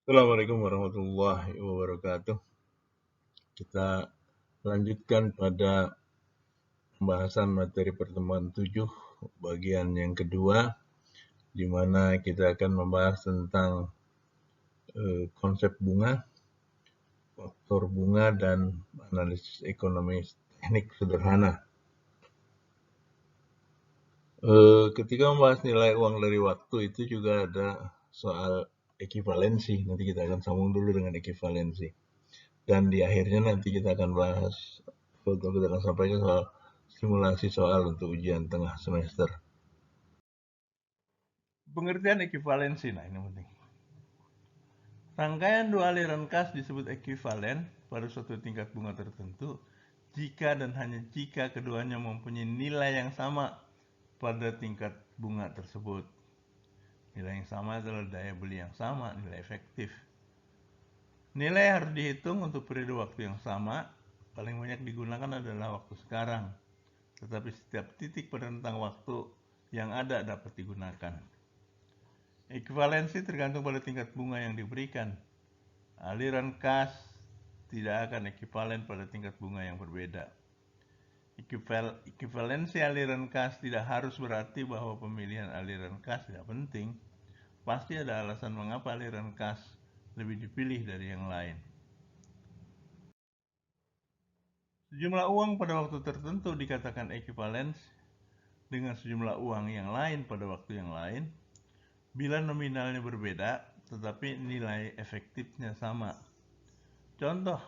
Assalamualaikum warahmatullahi wabarakatuh. Kita lanjutkan pada pembahasan materi pertemuan 7, bagian yang kedua, di mana kita akan membahas tentang konsep bunga, faktor bunga, dan analisis ekonomi teknik sederhana. Ketika membahas nilai uang dari waktu itu juga ada soal ekivalensi. Nanti kita akan sambung dulu dengan ekivalensi. Dan di akhirnya nanti kita akan bahas, atau kita akan sampaikan soal simulasi soal untuk ujian tengah semester. Pengertian ekivalensi, nah ini penting. Rangkaian dua aliran kas disebut ekivalen pada suatu tingkat bunga tertentu jika dan hanya jika keduanya mempunyai nilai yang sama pada tingkat bunga tersebut. Nilai yang sama adalah daya beli yang sama, nilai efektif. Nilai harus dihitung untuk periode waktu yang sama, paling banyak digunakan adalah waktu sekarang. Tetapi setiap titik pada rentang waktu yang ada dapat digunakan. Ekivalensi tergantung pada tingkat bunga yang diberikan. Aliran kas tidak akan ekivalen pada tingkat bunga yang berbeda. Ekivalensi aliran kas tidak harus berarti bahwa pemilihan aliran kas tidak penting. Pasti ada alasan mengapa aliran kas lebih dipilih dari yang lain. Sejumlah uang pada waktu tertentu dikatakan ekivalens dengan sejumlah uang yang lain pada waktu yang lain bila nominalnya berbeda tetapi nilai efektifnya sama. Contoh,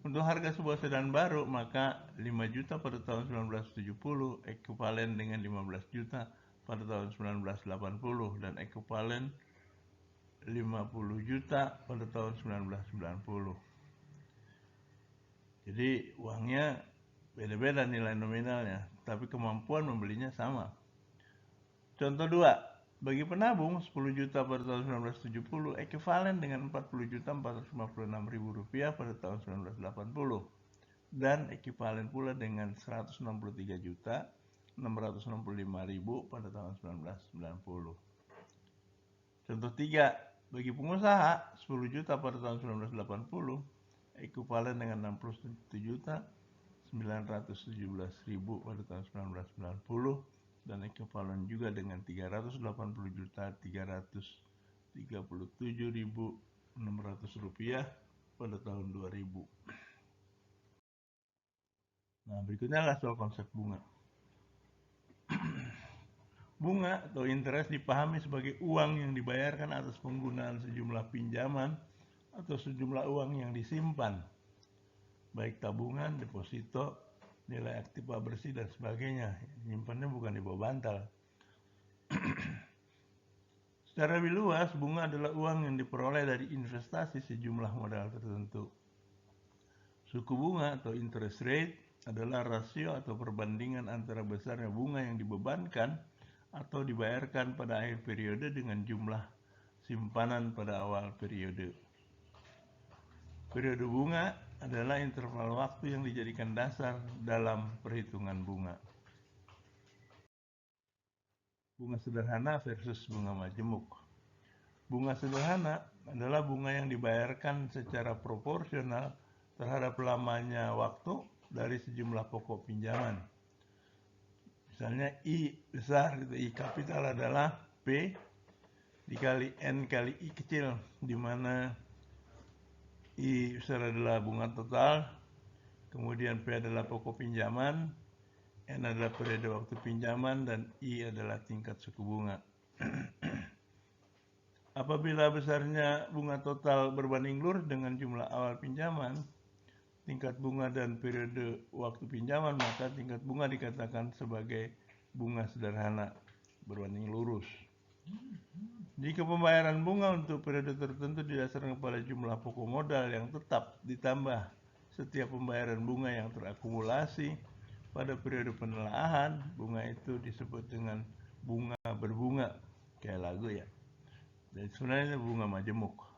untuk harga sebuah sedan baru maka 5 juta pada tahun 1970 ekivalen dengan 15 juta pada tahun 1980 dan ekivalen 50 juta pada tahun 1990. Jadi uangnya beda-beda nilai nominalnya, tapi kemampuan membelinya sama. Contoh 2, bagi penabung 10 juta pada tahun 1970 ekivalen dengan 40 juta 456 ribu rupiah pada tahun 1980 dan ekivalen pula dengan 163 juta 665 ribu pada tahun 1990. Contoh 3, bagi pengusaha 10 juta pada tahun 1980 ekivalen dengan 61 juta 917 ribu pada tahun 1990 dan ekivalen juga dengan 380 juta 337 ribu 600 rupiah pada tahun 2000. Nah, berikutnya adalah soal konsep bunga. Bunga atau interest dipahami sebagai uang yang dibayarkan atas penggunaan sejumlah pinjaman atau sejumlah uang yang disimpan, baik tabungan, deposito, nilai aktiva bersih dan sebagainya. Nyimpannya bukan di bawah bantal. Secara lebih luas, bunga adalah uang yang diperoleh dari investasi sejumlah modal tertentu. Suku bunga atau interest rate adalah rasio atau perbandingan antara besarnya bunga yang dibebankan atau dibayarkan pada akhir periode dengan jumlah simpanan pada awal periode. Periode bunga adalah interval waktu yang dijadikan dasar dalam perhitungan bunga. Bunga sederhana versus bunga majemuk. Bunga sederhana adalah bunga yang dibayarkan secara proporsional terhadap lamanya waktu dari sejumlah pokok pinjaman. Misalnya I besar, I kapital adalah P dikali N kali I kecil, di mana I besar adalah bunga total, kemudian P adalah pokok pinjaman, N adalah periode waktu pinjaman, dan I adalah tingkat suku bunga. Apabila besarnya bunga total berbanding lurus dengan jumlah awal pinjaman, tingkat bunga dan periode waktu pinjaman, maka tingkat bunga dikatakan sebagai bunga sederhana berbanding lurus. Jika pembayaran bunga untuk periode tertentu didasarkan pada jumlah pokok modal yang tetap ditambah setiap pembayaran bunga yang terakumulasi pada periode penelaahan, bunga itu disebut dengan bunga berbunga, kayak lagu ya. Dan sebenarnya bunga majemuk.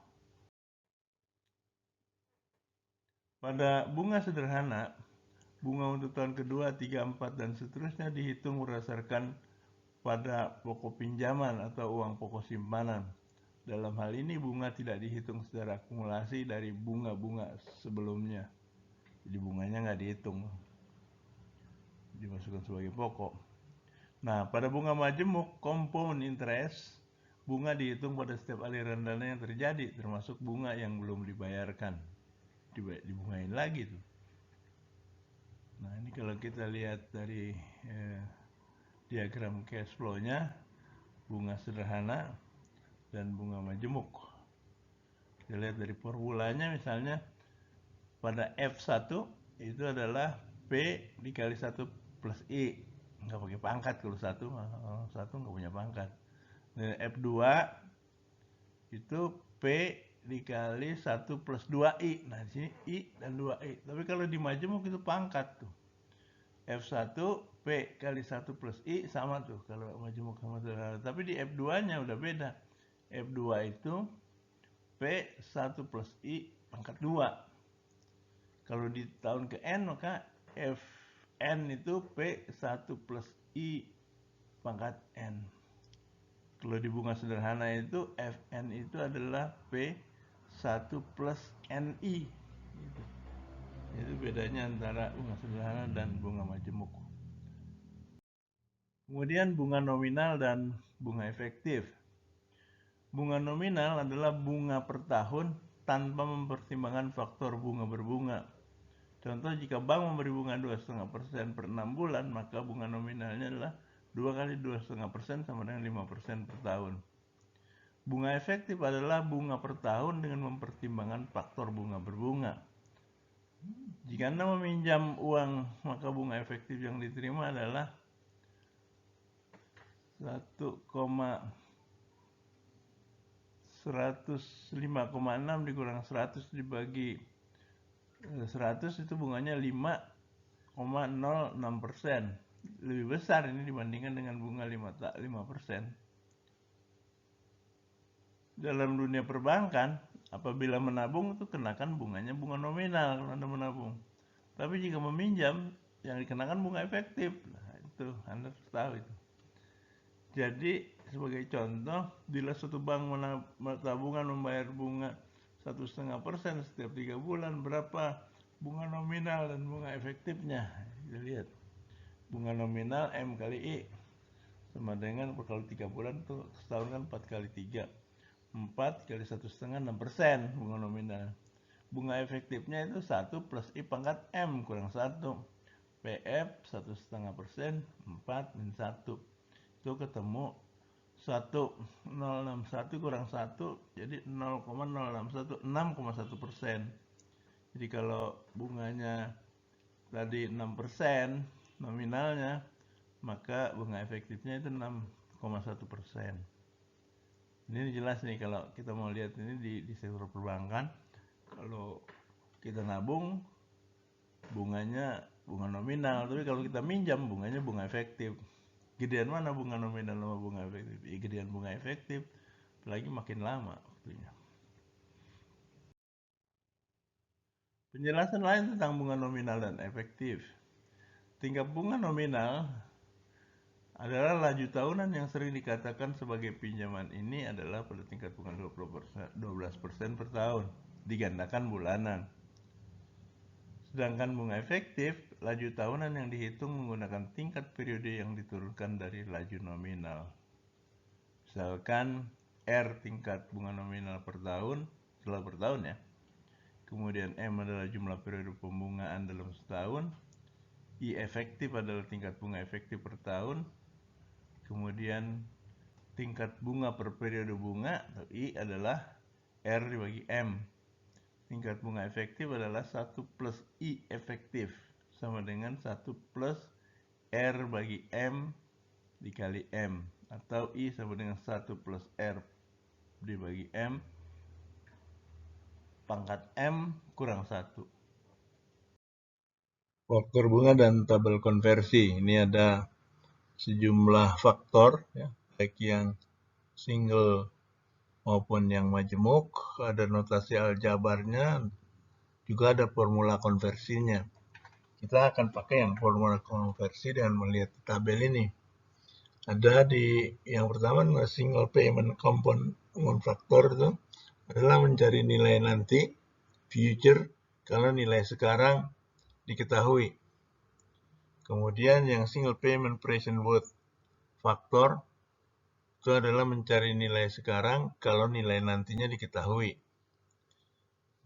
Pada bunga sederhana, bunga untuk tahun kedua, 3, 4, dan seterusnya dihitung berdasarkan pada pokok pinjaman atau uang pokok simpanan. Dalam hal ini bunga tidak dihitung secara akumulasi dari bunga-bunga sebelumnya. Jadi bunganya nggak dihitung, dimasukkan sebagai pokok. Nah, pada bunga majemuk, compound interest, bunga dihitung pada setiap aliran dana yang terjadi, termasuk bunga yang belum dibayarkan. Dibungain lagi tuh. Nah, ini kalau kita lihat dari diagram cash flow-nya, bunga sederhana dan bunga majemuk. Kita lihat dari formulanya, misalnya pada F1 itu adalah P dikali 1 plus I. Nggak pakai pangkat kalau satu nggak punya pangkat. Dan F2 itu P dikali 1 plus 2I. Nah, di sini I dan 2I. Tapi kalau di majemuk itu pangkat tuh. F1 P kali 1 plus I sama tuh kalau majemuk sama sederhana. Tapi di F2-nya udah beda. F2 itu P1 plus I pangkat 2. Kalau di tahun ke N maka Fn itu P1 plus I pangkat N. Kalau di bunga sederhana itu Fn itu adalah P1 plus Ni. Itu bedanya antara bunga sederhana dan bunga majemuk. Kemudian bunga nominal dan bunga efektif. Bunga nominal adalah bunga per tahun tanpa mempertimbangkan faktor bunga berbunga. Contoh, jika bank memberi bunga 2,5% per 6 bulan, maka bunga nominalnya adalah 2 kali 2,5% sama dengan 5% per tahun. Bunga efektif adalah bunga per tahun dengan mempertimbangkan faktor bunga berbunga. Jika Anda meminjam uang, maka bunga efektif yang diterima adalah 105,6 dikurang 100 dibagi 100 itu bunganya 5,06%. Lebih besar ini dibandingkan dengan bunga 5%. Dalam dunia perbankan, apabila menabung itu kenakan bunganya bunga nominal kalau Anda menabung. Tapi jika meminjam, yang dikenakan bunga efektif. Nah, itu Anda harus tahu itu. Jadi sebagai contoh, bila suatu bank tabungan membayar bunga 1,5% setiap 3 bulan, berapa bunga nominal dan bunga efektifnya? Kita lihat. Bunga nominal M kali I sama dengan kalau 3 bulan tuh setahun kan 4 kali 3. 4 kali 1,5 6% bunga nominal. Bunga efektifnya itu 1 plus I pangkat M kurang 1. PF 1,5%, 4 min 1. Itu ketemu 1,061 kurang 1, jadi 0,061, 6,1%. Jadi kalau bunganya tadi 6% nominalnya, maka bunga efektifnya itu 6,1%. Ini jelas nih kalau kita mau lihat ini di sektor perbankan, kalau kita nabung bunganya bunga nominal, tapi kalau kita minjam bunganya bunga efektif. Gedean mana bunga nominal sama bunga efektif? Gedean bunga efektif, apalagi makin lama waktunya. Penjelasan lain tentang bunga nominal dan efektif. Tingkat bunga nominal adalah laju tahunan yang sering dikatakan sebagai pinjaman ini adalah pada tingkat bunga 12% per tahun, digandakan bulanan. Sedangkan bunga efektif, laju tahunan yang dihitung menggunakan tingkat periode yang diturunkan dari laju nominal. Misalkan R tingkat bunga nominal per tahun, setelah per tahun ya. Kemudian M adalah jumlah periode pembungaan dalam setahun. I efektif adalah tingkat bunga efektif per tahun. Kemudian tingkat bunga per periode bunga, atau I adalah R dibagi M. Tingkat bunga efektif adalah 1 plus I efektif sama dengan 1 plus R bagi M dikali M, atau I sama dengan 1 plus R dibagi M pangkat M kurang 1. Faktor bunga dan tabel konversi. Ini ada sejumlah faktor, ya, baik yang single maupun yang majemuk, ada notasi aljabarnya, juga ada formula konversinya. Kita akan pakai yang formula konversi dengan melihat tabel ini. Ada di yang pertama single payment compound factor itu adalah mencari nilai nanti future kalau nilai sekarang diketahui. Kemudian yang single payment present worth factor itu adalah mencari nilai sekarang kalau nilai nantinya diketahui.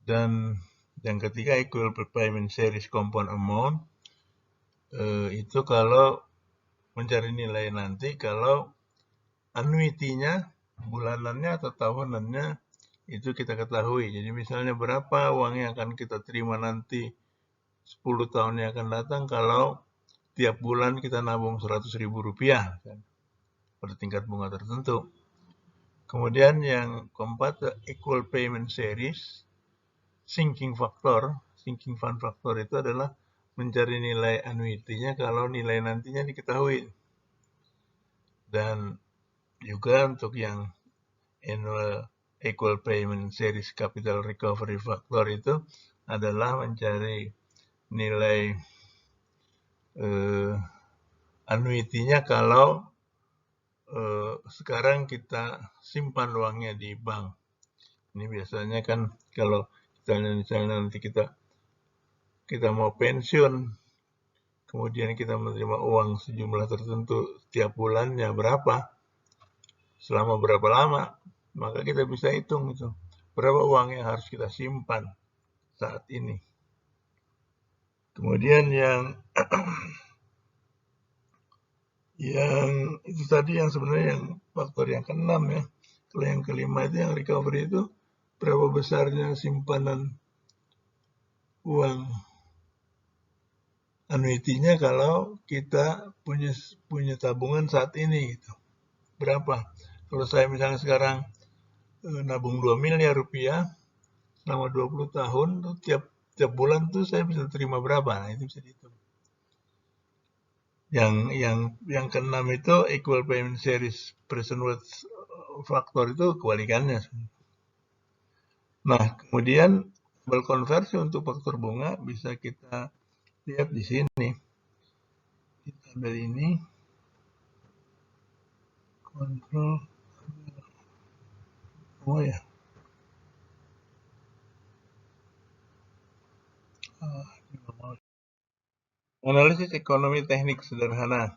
Dan yang ketiga equal payment series compound amount itu kalau mencari nilai nanti kalau annuity-nya bulanannya atau tahunannya itu kita ketahui. Jadi misalnya berapa uang yang akan kita terima nanti 10 tahun yang akan datang kalau tiap bulan kita nabung Rp100.000 kan, pada tingkat bunga tertentu. Kemudian yang keempat equal payment series sinking fund factor itu adalah mencari nilai annuity-nya kalau nilai nantinya diketahui. Dan juga untuk yang annual equal payment series capital recovery factor itu adalah mencari nilai annuity-nya kalau sekarang kita simpan uangnya di bank. Ini biasanya kan kalau misalnya nanti kita mau pensiun, kemudian kita menerima uang sejumlah tertentu tiap bulannya berapa, selama berapa lama, maka kita bisa hitung itu berapa uang yang harus kita simpan saat ini. Kemudian yang itu tadi yang sebenarnya yang faktor yang keenam ya. Kalau yang kelima itu yang recovery itu berapa besarnya simpanan uang annuity-nya kalau kita punya tabungan saat ini gitu. Berapa? Kalau saya misalnya sekarang nabung 2 miliar rupiah selama 20 tahun tuh tiap bulan tuh saya bisa terima berapa? Nah, itu bisa dihitung. Yang keenam itu equal payment series present worth factor itu kebalikannya. Nah, kemudian berkonversi untuk faktor bunga bisa kita lihat di sini. Di tabel ini kontrol ya. Analisis ekonomi teknik sederhana.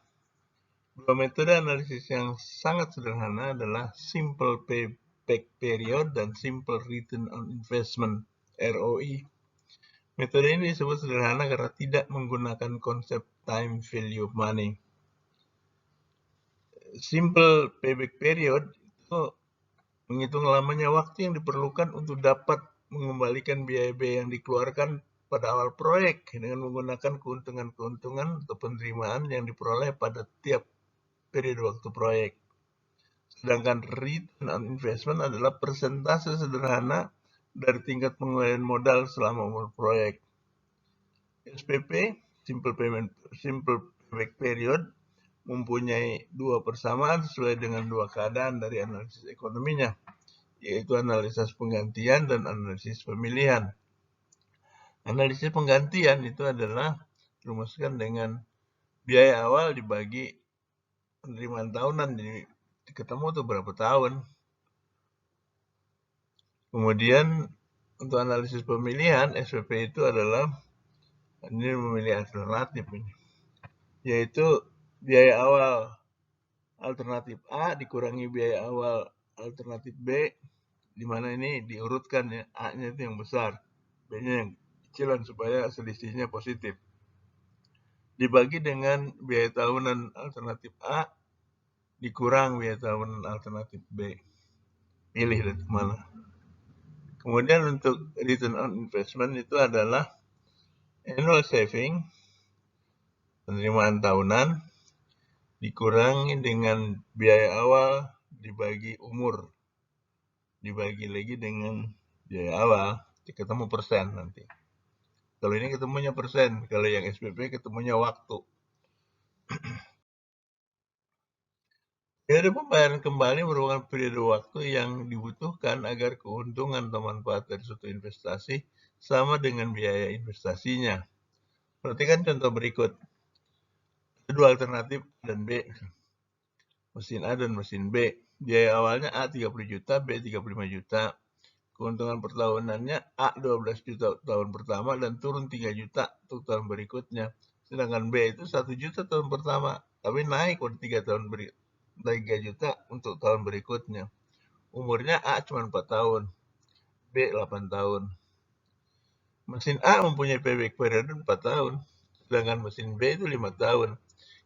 Dua metode analisis yang sangat sederhana adalah simple payback period dan simple return on investment (ROI). Metode ini disebut sederhana karena tidak menggunakan konsep time value of money. Simple payback period itu menghitung lamanya waktu yang diperlukan untuk dapat mengembalikan biaya-biaya yang dikeluarkan pada awal proyek dengan menggunakan keuntungan-keuntungan atau penerimaan yang diperoleh pada tiap periode waktu proyek. Sedangkan return on investment adalah persentase sederhana dari tingkat pengembalian modal selama umur proyek. SPP, simple payback period, mempunyai dua persamaan sesuai dengan dua keadaan dari analisis ekonominya, yaitu analisis penggantian dan analisis pemilihan. Analisis penggantian itu adalah dirumuskan dengan biaya awal dibagi penerimaan tahunan, jadi ketemu tuh berapa tahun. Kemudian untuk analisis pemilihan, SPP itu adalah ini memilih alternatif ini, yaitu biaya awal alternatif A dikurangi biaya awal alternatif B, di mana ini diurutkan ya, A-nya itu yang besar, B-nya yang kecilan supaya selisihnya positif. Dibagi dengan biaya tahunan alternatif A dikurang biaya tahunan alternatif B. Pilih dari mana. Kemudian untuk return on investment itu adalah annual saving, penerimaan tahunan, dikurangi dengan biaya awal dibagi umur, dibagi lagi dengan biaya awal, ketemu persen nanti. Kalau ini ketemunya persen, kalau yang SPP ketemunya waktu. Periode pembayaran kembali merupakan periode waktu yang dibutuhkan agar keuntungan atau manfaat dari suatu investasi sama dengan biaya investasinya. Perhatikan contoh berikut. Ada dua alternatif dan B. mesin A dan mesin B. Biaya awalnya A 30 juta, B 35 juta. Keuntungan per tahunannya A 12 juta tahun pertama dan turun 3 juta untuk tahun berikutnya. Sedangkan B itu 1 juta tahun pertama, tapi naik udah 3 juta untuk tahun berikutnya. Umurnya A cuma 4 tahun, B 8 tahun. Mesin A mempunyai payback period 4 tahun, sedangkan mesin B itu 5 tahun.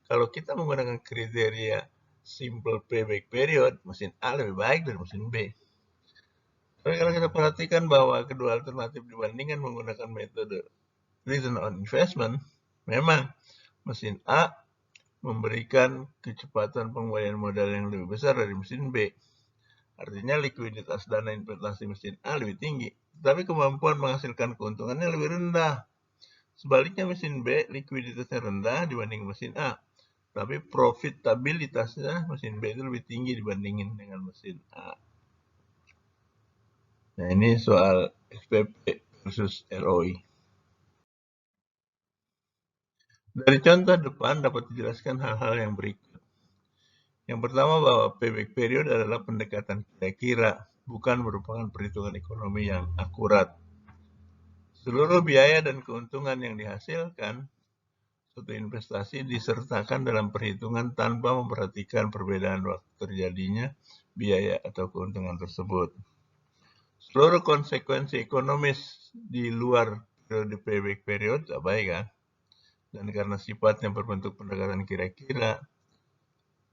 Kalau kita menggunakan kriteria simple payback period, mesin A lebih baik dari mesin B. Tapi kalau kita perhatikan bahwa kedua alternatif dibandingkan menggunakan metode return on investment, memang mesin A memberikan kecepatan pengembalian modal yang lebih besar dari mesin B. Artinya likuiditas dana investasi mesin A lebih tinggi, tapi kemampuan menghasilkan keuntungannya lebih rendah. Sebaliknya mesin B likuiditasnya rendah dibanding mesin A, tapi profitabilitasnya mesin B itu lebih tinggi dibandingin dengan mesin A. Nah, ini soal SPP versus ROI. Dari contoh depan dapat dijelaskan hal-hal yang berikut. Yang pertama bahwa payback period adalah pendekatan kira-kira, bukan merupakan perhitungan ekonomi yang akurat. Seluruh biaya dan keuntungan yang dihasilkan suatu investasi disertakan dalam perhitungan tanpa memperhatikan perbedaan waktu terjadinya biaya atau keuntungan tersebut. Seluruh konsekuensi ekonomis di luar periode payback period abaikan, dan karena sifatnya berbentuk pendekatan kira-kira,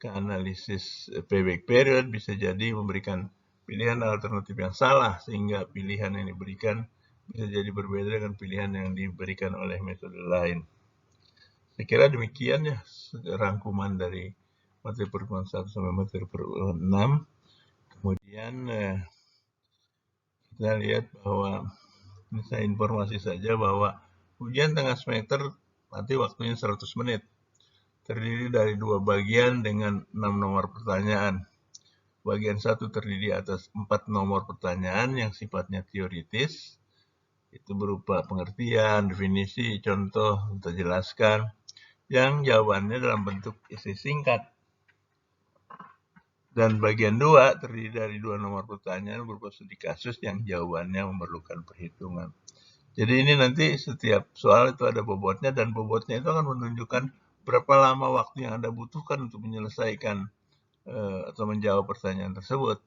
analisis payback period bisa jadi memberikan pilihan alternatif yang salah, sehingga pilihan yang diberikan bisa jadi berbeda dengan pilihan yang diberikan oleh metode lain. Saya kira demikian ya rangkuman dari materi pertemuan 1 sampai materi pertemuan 6. Kemudian kita lihat bahwa ini saya informasi saja bahwa ujian tengah semester nanti waktunya 100 menit. Terdiri dari 2 bagian dengan 6 nomor pertanyaan. Bagian 1 terdiri atas 4 nomor pertanyaan yang sifatnya teoritis. Itu berupa pengertian, definisi, contoh, untuk jelaskan. Yang jawabannya dalam bentuk essay singkat. Dan bagian 2 terdiri dari 2 nomor pertanyaan berupa studi kasus yang jawabannya memerlukan perhitungan. Jadi ini nanti setiap soal itu ada bobotnya, dan bobotnya itu akan menunjukkan berapa lama waktu yang Anda butuhkan untuk menyelesaikan atau menjawab pertanyaan tersebut.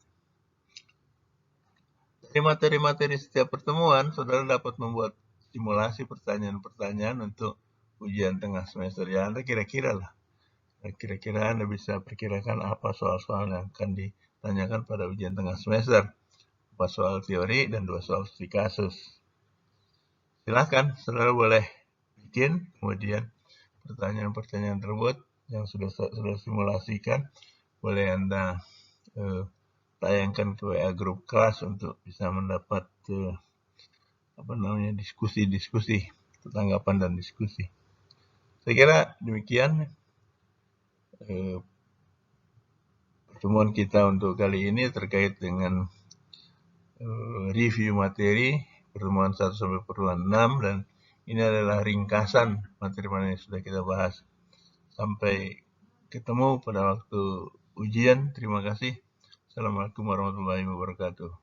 Dari materi-materi setiap pertemuan, saudara dapat membuat simulasi pertanyaan-pertanyaan untuk ujian tengah semester. Ya, Anda kira-kira lah. Kira-kira Anda bisa perkirakan apa soal-soal yang akan ditanyakan pada ujian tengah semester. 4 soal teori dan 2 soal studi kasus. Silakan, saudara boleh bikin, kemudian pertanyaan-pertanyaan tersebut yang sudah simulasikan, boleh Anda tayangkan ke WA grup kelas untuk bisa mendapat diskusi-diskusi, tanggapan dan diskusi. Saya kira demikian pertemuan kita untuk kali ini terkait dengan review materi pertemuan 1 sampai pertemuan 6, dan ini adalah ringkasan materi-materi yang sudah kita bahas. Sampai ketemu pada waktu ujian. Terima kasih. Assalamualaikum warahmatullahi wabarakatuh.